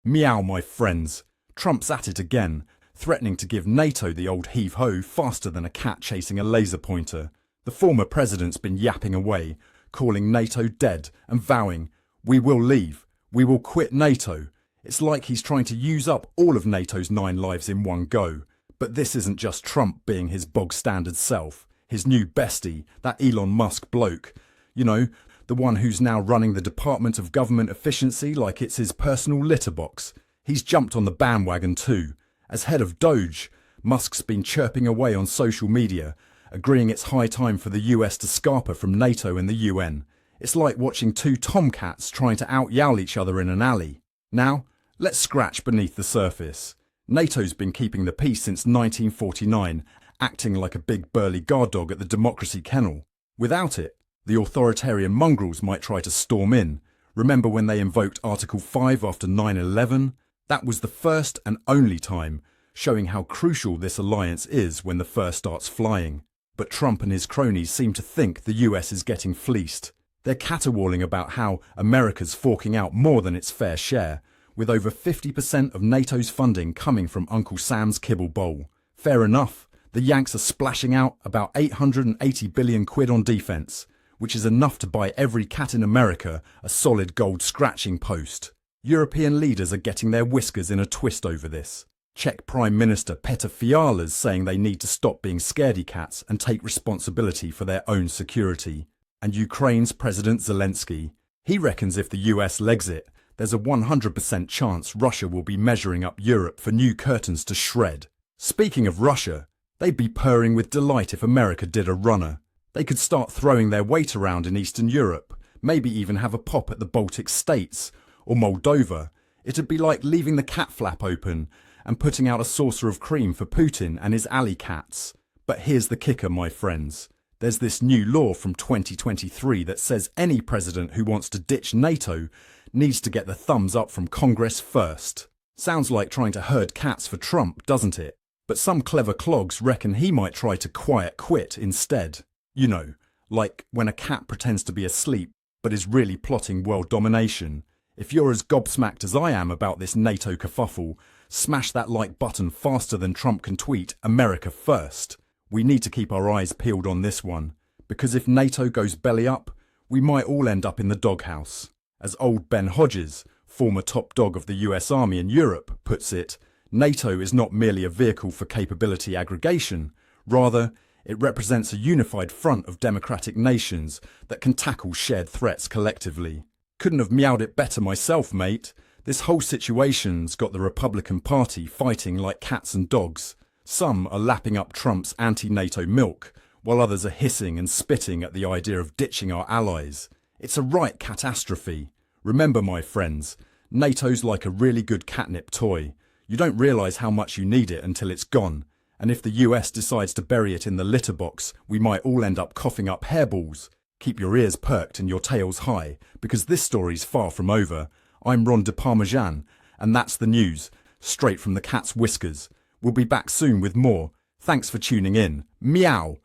Meow, my friends. Trump's at it again, threatening to give NATO the old heave-ho faster than a cat chasing a laser pointer. The former president's been yapping away, calling NATO dead and vowing, "We will leave. We will quit NATO." It's like he's trying to use up all of NATO's 9 lives in one go. But this isn't just Trump being his bog-standard self. His new bestie, that Elon Musk bloke. You know, the one who's now running the Department of Government Efficiency like it's his personal litter box. He's jumped on the bandwagon too. As head of Doge, Musk's been chirping away on social media, agreeing it's high time for the US to scarper from NATO and the UN. It's like watching two tomcats trying to out-yowl each other in an alley. Now, let's scratch beneath the surface. NATO's been keeping the peace since 1949, acting like a big burly guard dog at the democracy kennel. Without it, the authoritarian mongrels might try to storm in. Remember when they invoked Article 5 after 9/11? That was the first and only time, showing how crucial this alliance is when the fur starts flying. But Trump and his cronies seem to think the US is getting fleeced. They're caterwauling about how America's forking out more than its fair share, with over 50% of NATO's funding coming from Uncle Sam's kibble bowl. Fair enough, the Yanks are splashing out about 880 billion quid on defence, which is enough to buy every cat in America a solid gold scratching post. European leaders are getting their whiskers in a twist over this. Czech Prime Minister Petr Fiala's saying they need to stop being scaredy cats and take responsibility for their own security. And Ukraine's President Zelensky, he reckons if the US legs it, there's a 100% chance Russia will be measuring up Europe for new curtains to shred. Speaking of Russia, they'd be purring with delight if America did a runner. They could start throwing their weight around in Eastern Europe, maybe even have a pop at the Baltic states or Moldova. It'd be like leaving the cat flap open and putting out a saucer of cream for Putin and his alley cats. But here's the kicker, my friends. There's this new law from 2023 that says any president who wants to ditch NATO needs to get the thumbs up from Congress first. Sounds like trying to herd cats for Trump, doesn't it? But some clever clogs reckon he might try to quiet quit instead. You know, like when a cat pretends to be asleep but is really plotting world domination. If you're as gobsmacked as I am about this NATO kerfuffle, smash that like button faster than Trump can tweet America first. We need to keep our eyes peeled on this one, because if NATO goes belly up, we might all end up in the doghouse. As old Ben Hodges, former top dog of the US Army in Europe, puts it, NATO is not merely a vehicle for capability aggregation. Rather, it represents a unified front of democratic nations that can tackle shared threats collectively. Couldn't have meowed it better myself, mate. This whole situation's got the Republican Party fighting like cats and dogs. Some are lapping up Trump's anti-NATO milk, while others are hissing and spitting at the idea of ditching our allies. It's a right catastrophe. Remember, my friends, NATO's like a really good catnip toy. You don't realise how much you need it until it's gone. And if the US decides to bury it in the litter box, we might all end up coughing up hairballs. Keep your ears perked and your tails high, because this story's far from over. I'm Ron de Parmesan, and that's the news, straight from the cat's whiskers. We'll be back soon with more. Thanks for tuning in. Meow!